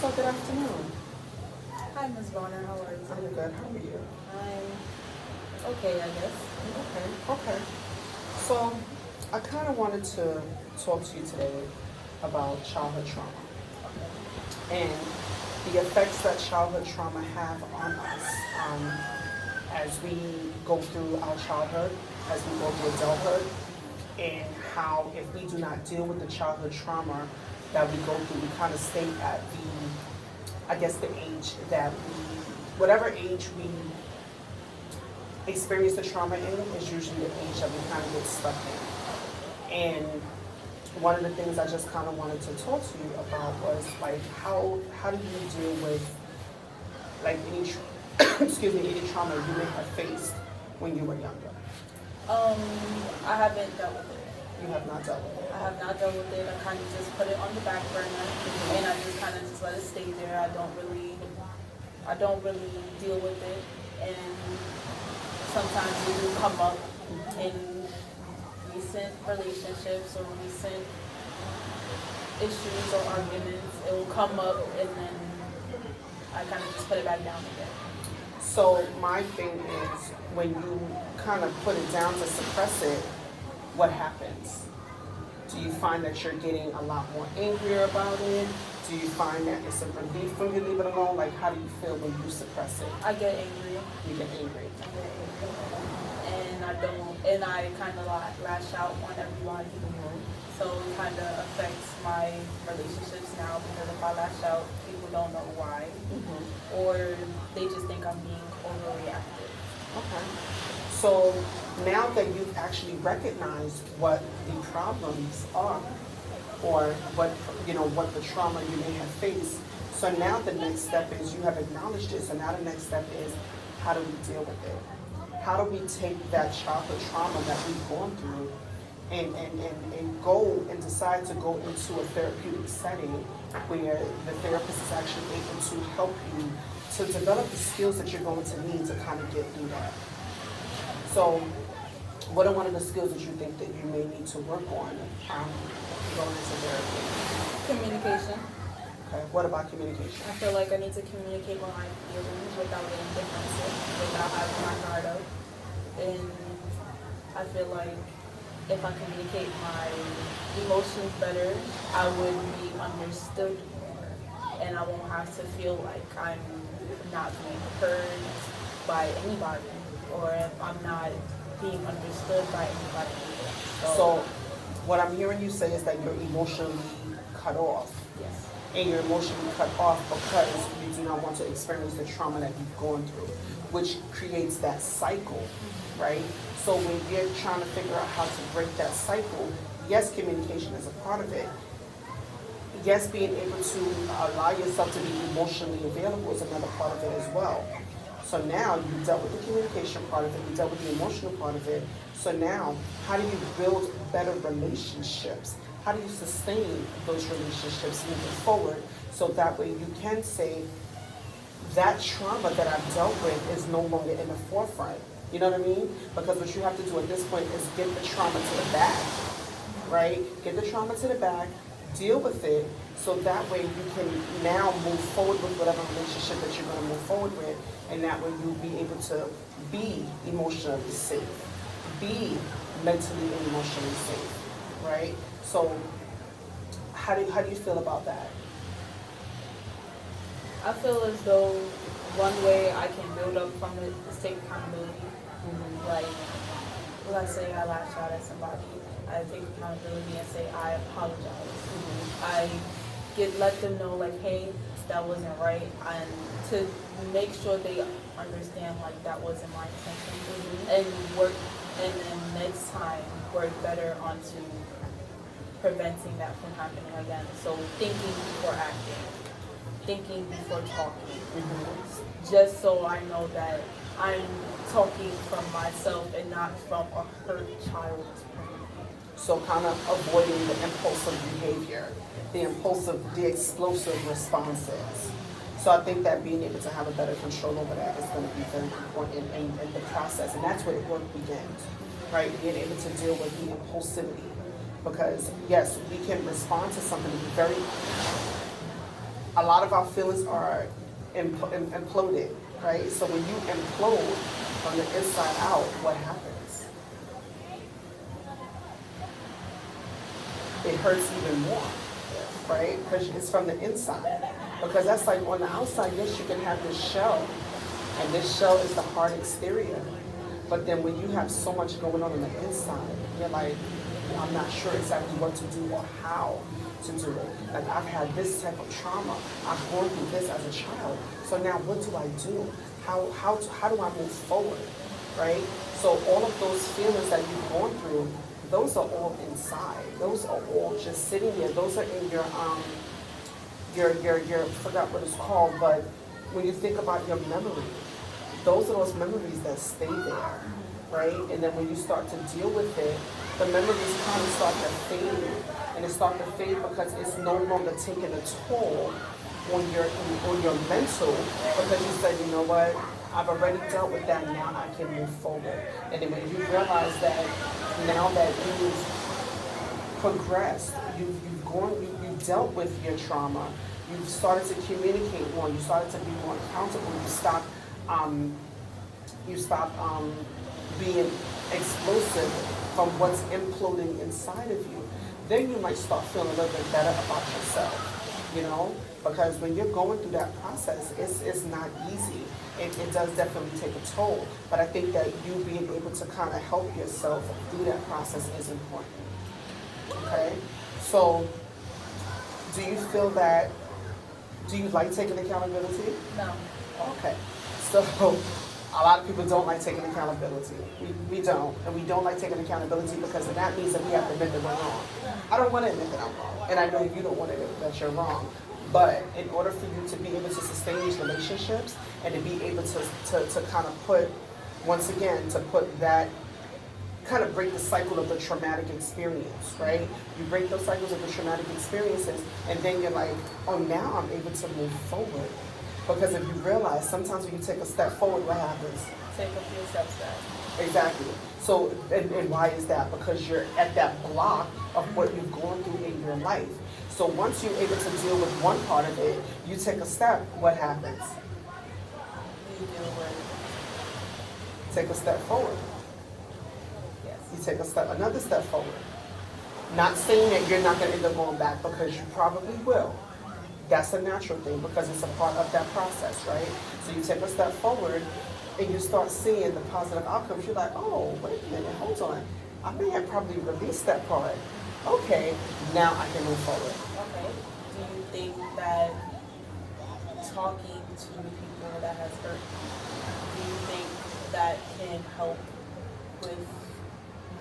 So good afternoon. Hi, Ms. Bonner. How are you I'm today? good. How are you? I'm okay, I guess. Okay. So I kind of wanted to talk to you today about childhood trauma and the effects that childhood trauma have on us as we go through our childhood, as we go through adulthood, and how if we do not deal with the childhood trauma that we go through, we kind of stay at I guess, the age that whatever age we experience the trauma in is usually the age that we kind of get stuck in. And one of the things I just kind of wanted to talk to you about was like how do you deal with like any excuse me, any trauma you may have faced when you were younger? Um, I haven't dealt with it. You have not dealt with it. I have not dealt with it. I kind of just put it on the back burner, and I just kind of just let it stay there. I don't really deal with it, and sometimes it will come up in recent relationships or recent issues or arguments. It will come up, and then I kind of just put it back down again. So my thing is when you kind of put it down to suppress it, what happens? Do you find that you're getting a lot more angrier about it? Do you find that it's a relief when you leave it alone? Like, how do you feel when you suppress it? I get angry. You get angry. And I kind of lash out on everybody. So it kind of affects my relationships now because if I lash out, people don't know why, or they just think I'm being overreactive. Okay. So now that you've actually recognized what the problems are, or what the trauma you may have faced, so now the next step is you have acknowledged it. So now the next step is how do we deal with it? How do we take that childhood trauma that we've gone through and go and decide to go into a therapeutic setting where the therapist is actually able to help you to develop the skills that you're going to need to kind of get through that. So what are one of the skills that you think that you may need to work on going into therapy? Communication. Okay. What about communication? I feel like I need to communicate with my feelings without getting defensive, without having my guard up. And I feel like if I communicate my emotions better, I would be understood more. And I won't have to feel like I'm not being heard by anybody, or if I'm not being understood by anybody either. So what I'm hearing you say is that you're emotionally cut off. Yes. And you're emotionally cut off because you do not want to experience the trauma that you've gone through, which creates that cycle, right? So when you're trying to figure out how to break that cycle, yes, communication is a part of it. Yes, being able to allow yourself to be emotionally available is another part of it as well. So now you dealt with the communication part of it, you dealt with the emotional part of it. So now, how do you build better relationships? How do you sustain those relationships moving forward so that way you can say that trauma that I've dealt with is no longer in the forefront? You know what I mean? Because what you have to do at this point is get the trauma to the back, right? Get the trauma to the back, deal with it, so that way you can now move forward with whatever relationship that you're going to move forward with, and that way you'll be able to be emotionally safe, be mentally and emotionally safe, right? So how do you feel about that? I feel as though one way I can build up from it is take accountability. Like, let's say I lash out at somebody, I take accountability and say I apologize. I let them know like, hey, that wasn't right, and to make sure they understand like that wasn't my intention, and work, and then next time work better onto preventing that from happening again. So thinking before acting, thinking before talking, just so I know that I'm talking from myself and not from a hurt child's point of view. So kind of avoiding the impulsive behavior, the explosive responses. So I think that being able to have a better control over that is going to be very important in the process. And that's where the work begins, right? Being able to deal with the impulsivity. Because yes, we can respond to something very a lot of our feelings are imploded, right? So when you implode from the inside out, what happens? It hurts even more, right? Because it's from the inside. Because that's like on the outside, yes, you can have this shell, and this shell is the hard exterior. But then when you have so much going on the inside, you're like, I'm not sure exactly what to do or how to do it. Like, I've had this type of trauma. I've gone through this as a child. So now what do I do? How do I move forward, right? So all of those feelings that you've gone through, those are all inside. Those are all just sitting there. Those are in your I forgot what it's called, but when you think about your memory, those are those memories that stay there, right? And then when you start to deal with it, the memories kind of start to fade. And it starts to fade because it's no longer taking a toll on your mental, because you said, you know what, I've already dealt with that, now I can move forward. And then when you realize that now that you've progressed, you've dealt with your trauma, you've started to communicate more, you started to be more accountable, you stop being explosive from what's imploding inside of you, then you might start feeling a little bit better about yourself, you know? Because when you're going through that process, it's not easy. It does definitely take a toll. But I think that you being able to kind of help yourself through that process is important. Okay? So, do you feel that, do you like taking accountability? No. Okay. So, a lot of people don't like taking accountability. We don't. And we don't like taking accountability because that means that we have to admit that we're wrong. I don't want to admit that I'm wrong. And I know you don't want to admit that you're wrong. But in order for you to be able to sustain these relationships and to be able to kind of put, once again, to put that, kind of break the cycle of the traumatic experience, right? You break those cycles of the traumatic experiences, and then you're like, oh, now I'm able to move forward. Because if you realize, sometimes when you take a step forward, what happens? Take a few steps back. Exactly. So, and why is that? Because you're at that block of what you've gone through in your life. So once you're able to deal with one part of it, you take a step, what happens? You deal with. Take a step forward. Yes. You take another step forward. Not saying that you're not going to end up going back, because you probably will. That's a natural thing because it's a part of that process, right? So you take a step forward and you start seeing the positive outcomes. You're like, oh, wait a minute, hold on. I may have probably released that part. Okay, now I can move forward. Okay. Do you think that talking to people that has hurt, do you think that can help with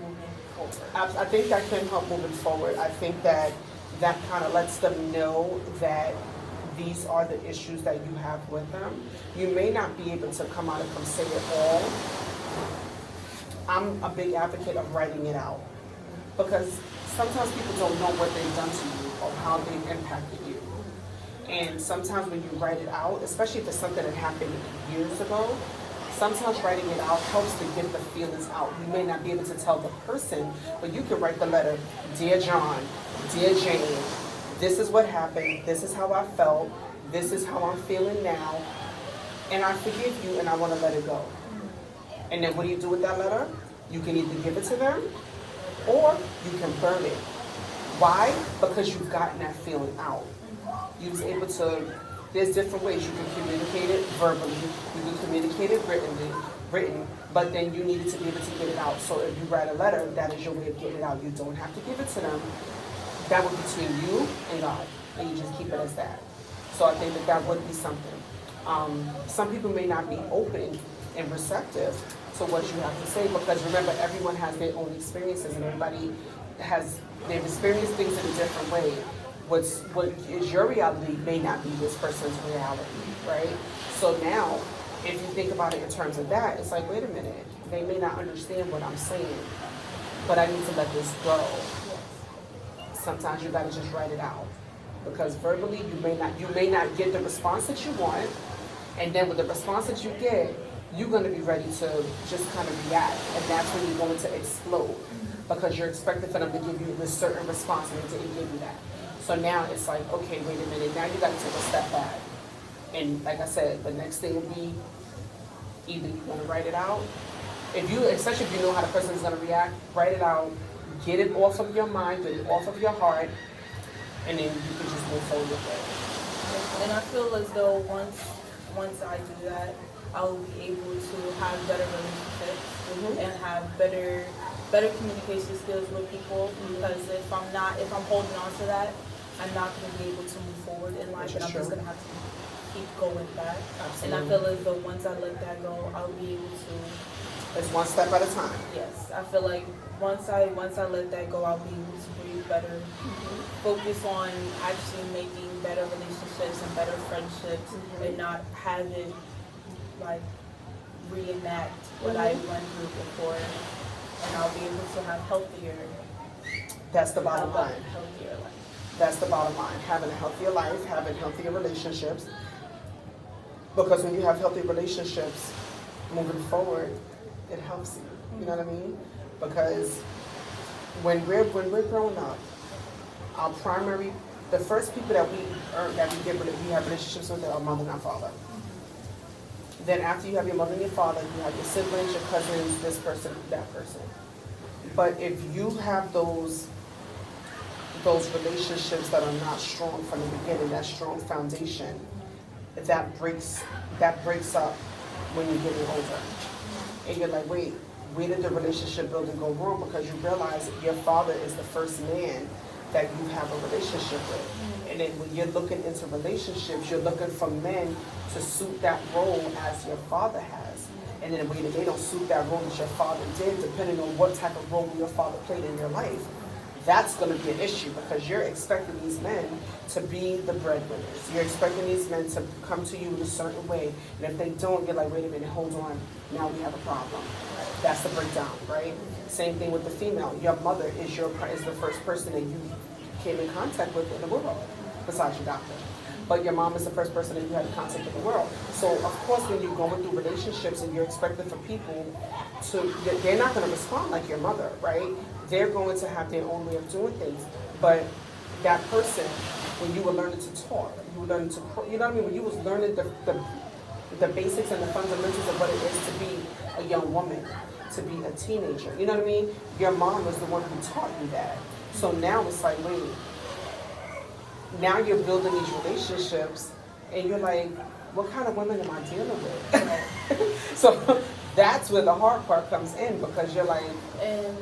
moving forward? I think that can help moving forward. I think that kind of lets them know that these are the issues that you have with them. You may not be able to come out and come say it all. I'm a big advocate of writing it out, because sometimes people don't know what they've done to you or how they've impacted you. And sometimes when you write it out, especially if it's something that happened years ago, sometimes writing it out helps to get the feelings out. You may not be able to tell the person, but you can write the letter, Dear John, Dear Jane, this is what happened, this is how I felt, this is how I'm feeling now, and I forgive you and I want to let it go. And then what do you do with that letter? You can either give it to them or you can burn it. Why? Because you've gotten that feeling out. You was able to, there's different ways you can communicate it verbally, you can communicate it written, but then you needed to be able to get it out. So if you write a letter, that is your way of getting it out. You don't have to give it to them. That would be between you and God, and you just keep it as that. So I think that would be something. Some people may not be open and receptive to what you have to say, because remember, everyone has their own experiences, and everybody they've experienced things in a different way. What is your reality may not be this person's reality, right? So now, if you think about it in terms of that, it's like, wait a minute, they may not understand what I'm saying, but I need to let this go. Sometimes you gotta just write it out, because verbally you may not get the response that you want, and then with the response that you get, you're gonna be ready to just kind of react, and that's when you're going to explode, because you're expecting for them to give you this certain response, and they didn't give you that. So now it's like, okay, wait a minute, now you gotta take a step back. And like I said, the next thing will be either you're gonna write it out. If you, especially if you know how the person is gonna react, write it out, get it off of your mind, get it off of your heart, and then you can just move forward with it. And I feel as though once I do that, I will be able to have better relationships and have better communication skills with people. Because if I'm holding on to that, I'm not going to be able to move forward in life, and I'm just going to have to keep going back. Absolutely. And I feel as though once I let that go, I'll be able to. It's one step at a time. Yes, I feel like once I let that go, I'll be able to breathe better, focus on actually making better relationships and better friendships, and not have it like reenact what I went through before. And I'll be able to have healthier. That's the bottom line. Healthier life. That's the bottom line. Having a healthier life, having healthier relationships. Because when you have healthy relationships, moving forward, it helps you. You know what I mean? Because when we're growing up, the first people that we have relationships with are our mother and our father. Then after you have your mother and your father, you have your siblings, your cousins, this person, that person. But if you have those relationships that are not strong from the beginning, that strong foundation, that breaks up when you're getting older. And you're like, wait, where did the relationship building go wrong? Because you realize that your father is the first man that you have a relationship with. And then when you're looking into relationships, you're looking for men to suit that role as your father has. And then when they don't suit that role that your father did, depending on what type of role your father played in your life, that's going to be an issue, because you're expecting these men to be the breadwinners. You're expecting these men to come to you in a certain way. And if they don't, you're like, wait a minute, hold on. Now we have a problem. That's the breakdown, right? Same thing with the female. Your mother is the first person that you came in contact with in the world, besides your doctor. But your mom is the first person that you had contact with the world. So of course, when you're going through relationships and you're expecting for people they're not going to respond like your mother, right? They're going to have their own way of doing things. But that person, when you were learning to talk, you were learning to, you know what I mean? When you was learning the basics and the fundamentals of what it is to be a young woman, to be a teenager, you know what I mean? Your mom was the one who taught you that. So now it's like, wait, now you're building these relationships and you're like, what kind of women am I dealing with? So that's where the hard part comes in, because you're like. And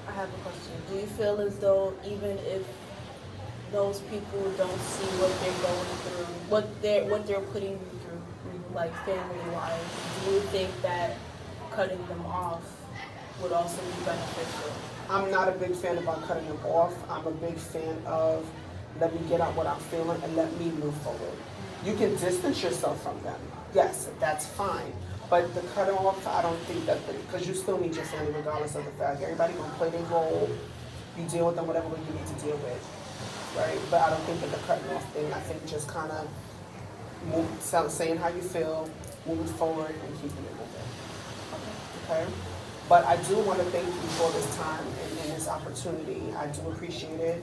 I have a question. Do you feel as though even if those people don't see what they're going through, what they're putting you through, like family-wise, do you think that cutting them off would also be beneficial? I'm not a big fan about cutting them off. I'm a big fan of let me get out what I'm feeling and let me move forward. You can distance yourself from them. Yes, that's fine. But the cut off, I don't think that, because you still need your family regardless of the fact. Everybody gonna play their role. You deal with them whatever way you need to deal with, right? But I don't think that the cutting off thing, I think just kind of saying how you feel, moving forward and keeping it moving. Okay? But I do want to thank you for this time and this opportunity. I do appreciate it.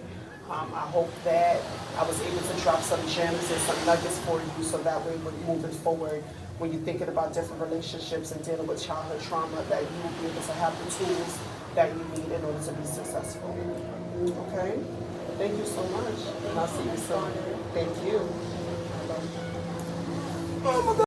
I hope that I was able to drop some gems and some nuggets for you, so that way when moving forward, when you're thinking about different relationships and dealing with childhood trauma, that you will be able to have the tools that you need in order to be successful. Okay? Thank you so much. And I'll see you soon. Thank you. Oh my God.